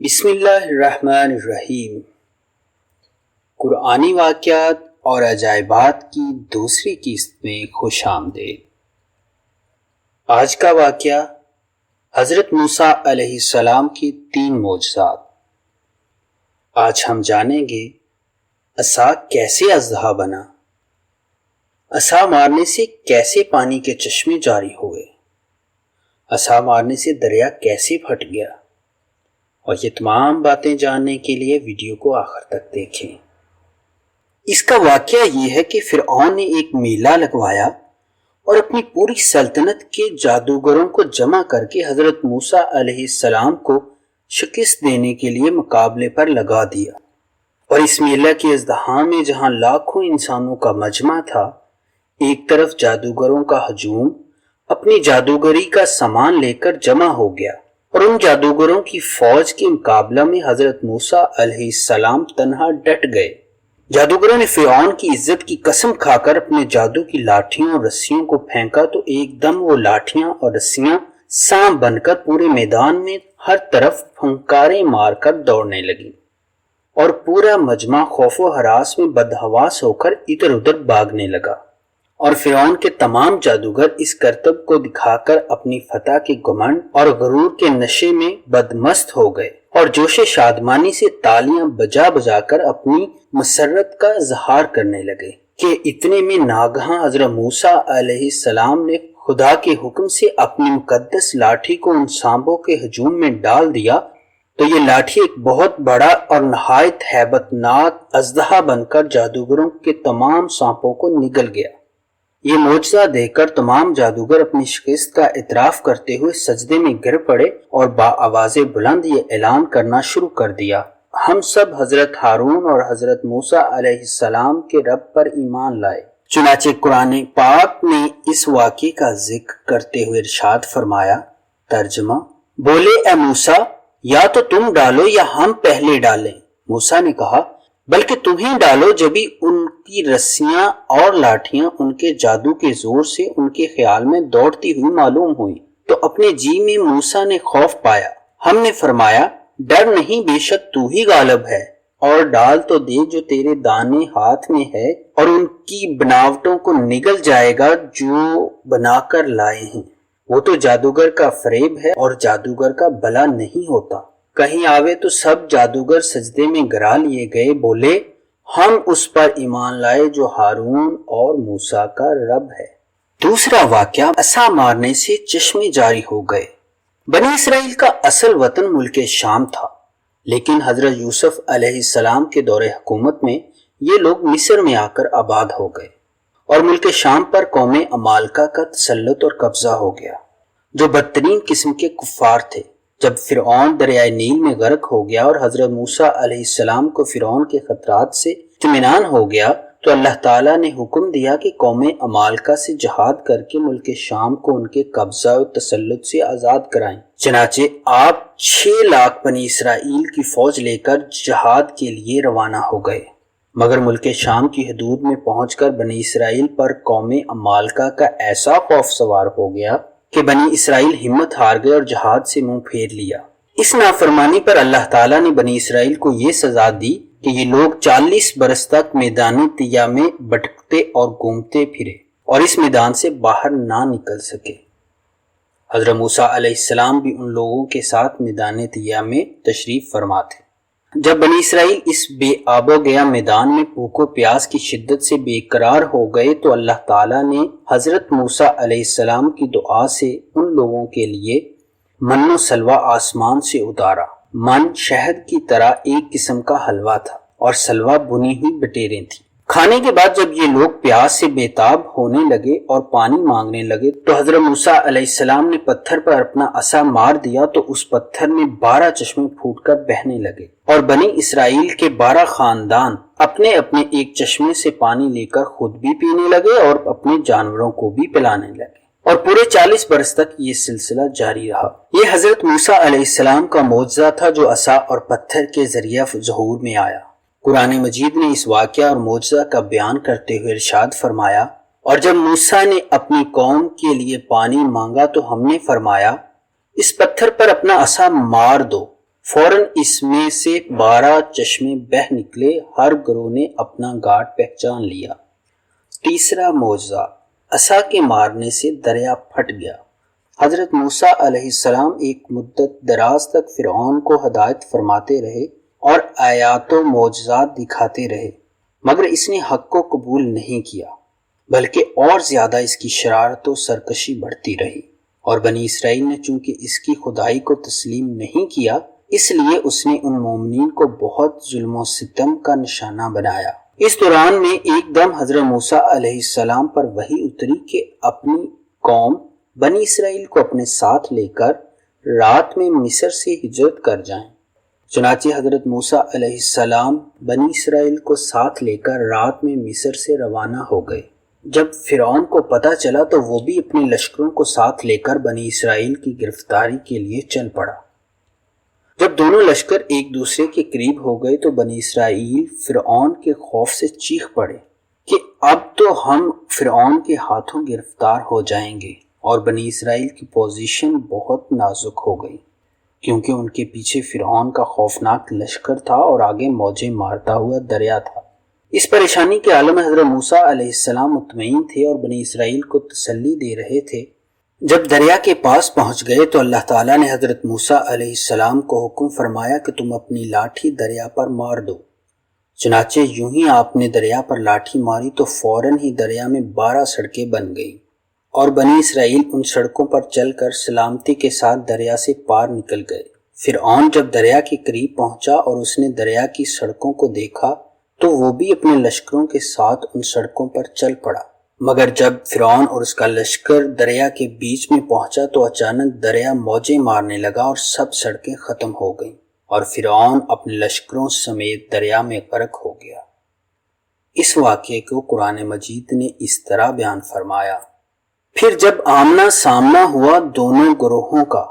بسم اللہ الرحمن الرحیم۔ قرآنی واقعات اور عجائبات کی دوسری قسط میں خوش آمدید۔ آج کا واقعہ حضرت موسیٰ علیہ السلام کی 3 معجزات۔ آج ہم جانیں گے عصا کیسے اژدہا بنا، عصا مارنے سے کیسے پانی کے چشمے جاری ہوئے، عصا مارنے سے دریا کیسے پھٹ گیا، اور یہ تمام باتیں جاننے کے لیے ویڈیو کو آخر تک دیکھیں۔ اس کا واقعہ یہ ہے کہ فرعون نے ایک میلہ لگوایا اور اپنی پوری سلطنت کے جادوگروں کو جمع کر کے حضرت موسیٰ علیہ السلام کو شکست دینے کے لیے مقابلے پر لگا دیا، اور اس میلہ کے اژدہا میں جہاں لاکھوں انسانوں کا مجمع تھا، ایک طرف جادوگروں کا ہجوم اپنی جادوگری کا سامان لے کر جمع ہو گیا، اور ان جادوگروں کی فوج کے مقابلہ میں حضرت موسیٰ علیہ السلام تنہا ڈٹ گئے۔ جادوگروں نے فرعون کی عزت کی قسم کھا کر اپنے جادو کی لاٹھیوں اور رسیوں کو پھینکا تو ایک دم وہ لاٹھیاں اور رسیاں سانپ بن کر پورے میدان میں ہر طرف پھنکاریں مار کر دوڑنے لگیں، اور پورا مجمع خوف و ہراس میں بدحواس ہو کر ادھر ادھر بھاگنے لگا، اور فرعون کے تمام جادوگر اس کرتب کو دکھا کر اپنی فتح کے گھمنڈ اور غرور کے نشے میں بدمست ہو گئے، اور جوش شادمانی سے تالیاں بجا بجا کر اپنی مسرت کا اظہار کرنے لگے کہ اتنے میں ناگہاں حضرت موسیٰ علیہ السلام نے خدا کے حکم سے اپنی مقدس لاٹھی کو ان سانپوں کے ہجوم میں ڈال دیا، تو یہ لاٹھی ایک بہت بڑا اور نہایت ہیبت ناک اژدہا بن کر جادوگروں کے تمام سانپوں کو نگل گیا۔ یہ معجزہ دیکھ کر تمام جادوگر اپنی شکست کا اعتراف کرتے ہوئے سجدے میں گر پڑے اور بآواز بلند یہ اعلان کرنا شروع کر دیا: ہم سب حضرت ہارون اور حضرت موسیٰ علیہ السلام کے رب پر ایمان لائے۔ چنانچہ قرآن پاک نے اس واقعے کا ذکر کرتے ہوئے ارشاد فرمایا، ترجمہ: بولے اے موسیٰ، یا تو تم ڈالو یا ہم پہلے ڈالیں۔ موسیٰ نے کہا، بلکہ تمہیں ڈالو۔ جبھی ان کی رسیاں اور لاٹھیاں ان کے جادو کے زور سے ان کے خیال میں دوڑتی ہوئی معلوم ہوئی تو اپنے جی میں موسیٰ نے خوف پایا۔ ہم نے فرمایا، ڈر نہیں، بے شک تو ہی غالب ہے، اور ڈال تو دے جو تیرے دانے ہاتھ میں ہے، اور ان کی بناوٹوں کو نگل جائے گا جو بنا کر لائے ہیں۔ وہ تو جادوگر کا فریب ہے اور جادوگر کا بھلا نہیں ہوتا۔ کہیں آوے تو سب جادوگر سجدے میں گرا لیے گئے، بولے، ہم اس پر ایمان لائے جو ہارون اور موسیٰ کا رب ہے۔ دوسرا واقعہ، عصا مارنے سے چشمے جاری ہو گئے۔ بنی اسرائیل کا اصل وطن ملک شام تھا، لیکن حضرت یوسف علیہ السلام کے دور حکومت میں یہ لوگ مصر میں آ کر آباد ہو گئے، اور ملک شام پر قوم عمالقہ کا تسلط اور قبضہ ہو گیا، جو بدترین قسم کے کفار تھے۔ جب فرعون دریائے نیل میں غرق ہو گیا اور حضرت موسیٰ علیہ السلام کو فرعون کے خطرات سے اطمینان ہو گیا تو اللہ تعالیٰ نے حکم دیا کہ قوم عمالقہ سے جہاد کر کے ملک شام کو ان کے قبضہ و تسلط سے آزاد کرائیں۔ چنانچہ آپ 6 لاکھ بنی اسرائیل کی فوج لے کر جہاد کے لیے روانہ ہو گئے، مگر ملک شام کی حدود میں پہنچ کر بنی اسرائیل پر قوم عمالقہ کا ایسا خوف سوار ہو گیا کہ بنی اسرائیل ہمت ہار گئے اور جہاد سے منہ پھیر لیا۔ اس نافرمانی پر اللہ تعالیٰ نے بنی اسرائیل کو یہ سزا دی کہ یہ لوگ 40 برس تک میدان طیہ میں بھٹکتے اور گھومتے پھرے اور اس میدان سے باہر نہ نکل سکے۔ حضرت موسیٰ علیہ السلام بھی ان لوگوں کے ساتھ میدان طیہ میں تشریف فرما تھے۔ جب بنی اسرائیل اس بے آب و گیا میدان میں بھوک و پیاس کی شدت سے بے قرار ہو گئے تو اللہ تعالیٰ نے حضرت موسیٰ علیہ السلام کی دعا سے ان لوگوں کے لیے من و سلوہ آسمان سے اتارا۔ من شہد کی طرح ایک قسم کا حلوہ تھا، اور سلوہ بنی ہوئی بٹیریں تھیں۔ کھانے کے بعد جب یہ لوگ پیاس سے بیتاب ہونے لگے اور پانی مانگنے لگے تو حضرت موسیٰ علیہ السلام نے پتھر پر اپنا عصا مار دیا تو اس پتھر میں 12 چشمے پھوٹ کر بہنے لگے، اور بنی اسرائیل کے 12 خاندان اپنے اپنے ایک چشمے سے پانی لے کر خود بھی پینے لگے اور اپنے جانوروں کو بھی پلانے لگے، اور پورے 40 برس تک یہ سلسلہ جاری رہا۔ یہ حضرت موسیٰ علیہ السلام کا معجزہ تھا جو عصا اور پتھر کے ذریعہ ظہور میں آیا۔ قرآن مجید نے اس واقعہ اور معجزہ کا بیان کرتے ہوئے ارشاد فرمایا، اور جب موسیٰ نے اپنی قوم کے لیے پانی مانگا تو ہم نے فرمایا، اس پتھر پر اپنا عصا مار دو، فوراً اس میں سے 12 چشمے بہہ نکلے، ہر گروہ نے اپنا گھاٹ پہچان لیا۔ تیسرا معجزہ، عصا کے مارنے سے دریا پھٹ گیا۔ حضرت موسیٰ علیہ السلام ایک مدت دراز تک فرعون کو ہدایت فرماتے رہے اور آیات و معجزات دکھاتے رہے، مگر اس نے حق کو قبول نہیں کیا، بلکہ اور زیادہ اس کی شرارت و سرکشی بڑھتی رہی، اور بنی اسرائیل نے چونکہ اس کی خدائی کو تسلیم نہیں کیا، اس لیے اس نے ان مومنین کو بہت ظلم و ستم کا نشانہ بنایا۔ اس دوران میں ایک دم حضرت موسیٰ علیہ السلام پر وحی اتری کہ اپنی قوم بنی اسرائیل کو اپنے ساتھ لے کر رات میں مصر سے ہجرت کر جائیں۔ چنانچہ حضرت موسیٰ علیہ السلام بنی اسرائیل کو ساتھ لے کر رات میں مصر سے روانہ ہو گئے۔ جب فرعون کو پتہ چلا تو وہ بھی اپنے لشکروں کو ساتھ لے کر بنی اسرائیل کی گرفتاری کے لیے چل پڑا۔ جب دونوں لشکر ایک دوسرے کے قریب ہو گئے تو بنی اسرائیل فرعون کے خوف سے چیخ پڑے کہ اب تو ہم فرعون کے ہاتھوں گرفتار ہو جائیں گے، اور بنی اسرائیل کی پوزیشن بہت نازک ہو گئی، کیونکہ ان کے پیچھے فرعون کا خوفناک لشکر تھا اور آگے موجیں مارتا ہوا دریا تھا۔ اس پریشانی کے عالم میں حضرت موسیٰ علیہ السلام مطمئن تھے اور بنی اسرائیل کو تسلی دے رہے تھے۔ جب دریا کے پاس پہنچ گئے تو اللہ تعالیٰ نے حضرت موسیٰ علیہ السلام کو حکم فرمایا کہ تم اپنی لاٹھی دریا پر مار دو۔ چنانچہ یوں ہی آپ نے دریا پر لاٹھی ماری تو فوراً ہی دریا میں 12 سڑکیں بن گئیں، اور بنی اسرائیل ان سڑکوں پر چل کر سلامتی کے ساتھ دریا سے پار نکل گئے۔ فرعون جب دریا کے قریب پہنچا اور اس نے دریا کی سڑکوں کو دیکھا تو وہ بھی اپنے لشکروں کے ساتھ ان سڑکوں پر چل پڑا، مگر جب فرعون اور اس کا لشکر دریا کے بیچ میں پہنچا تو اچانک دریا موجیں مارنے لگا اور سب سڑکیں ختم ہو گئیں، اور فرعون اپنے لشکروں سمیت دریا میں غرق ہو گیا۔ اس واقعے کو قرآن مجید نے اس طرح بیان فرمایا: پھر جب آمنا سامنا ہوا دونوں گروہوں کا،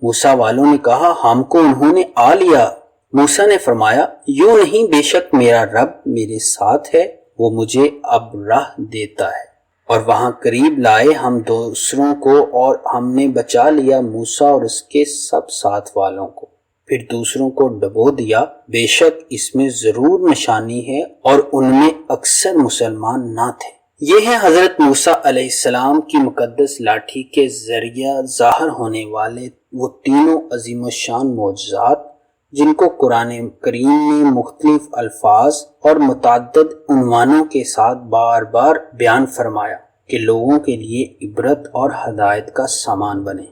موسیٰ والوں نے کہا ہم کو انہوں نے آ لیا۔ موسیٰ نے فرمایا یوں نہیں، بے شک میرا رب میرے ساتھ ہے، وہ مجھے اب راہ دیتا ہے۔ اور وہاں قریب لائے ہم دوسروں کو اور ہم نے بچا لیا موسیٰ اور اس کے سب ساتھ والوں کو، پھر دوسروں کو ڈبو دیا، بے شک اس میں ضرور نشانی ہے اور ان میں اکثر مسلمان نہ تھے۔ یہ ہیں حضرت موسیٰ علیہ السلام کی مقدس لاٹھی کے ذریعہ ظاہر ہونے والے وہ تینوں عظیم الشان معجزات جن کو قرآن کریم نے مختلف الفاظ اور متعدد عنوانوں کے ساتھ بار بار بیان فرمایا کہ لوگوں کے لیے عبرت اور ہدایت کا سامان بنے۔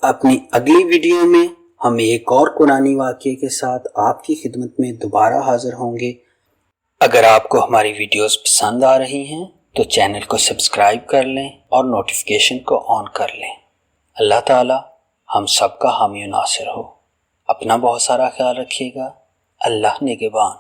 اپنی اگلی ویڈیو میں ہم ایک اور قرآنی واقعے کے ساتھ آپ کی خدمت میں دوبارہ حاضر ہوں گے۔ اگر آپ کو ہماری ویڈیوز پسند آ رہی ہیں تو چینل کو سبسکرائب کر لیں اور نوٹیفیکیشن کو آن کر لیں۔ اللہ تعالی ہم سب کا حامی و ناصر ہو۔ اپنا بہت سارا خیال رکھیے گا۔ اللہ نگہبان۔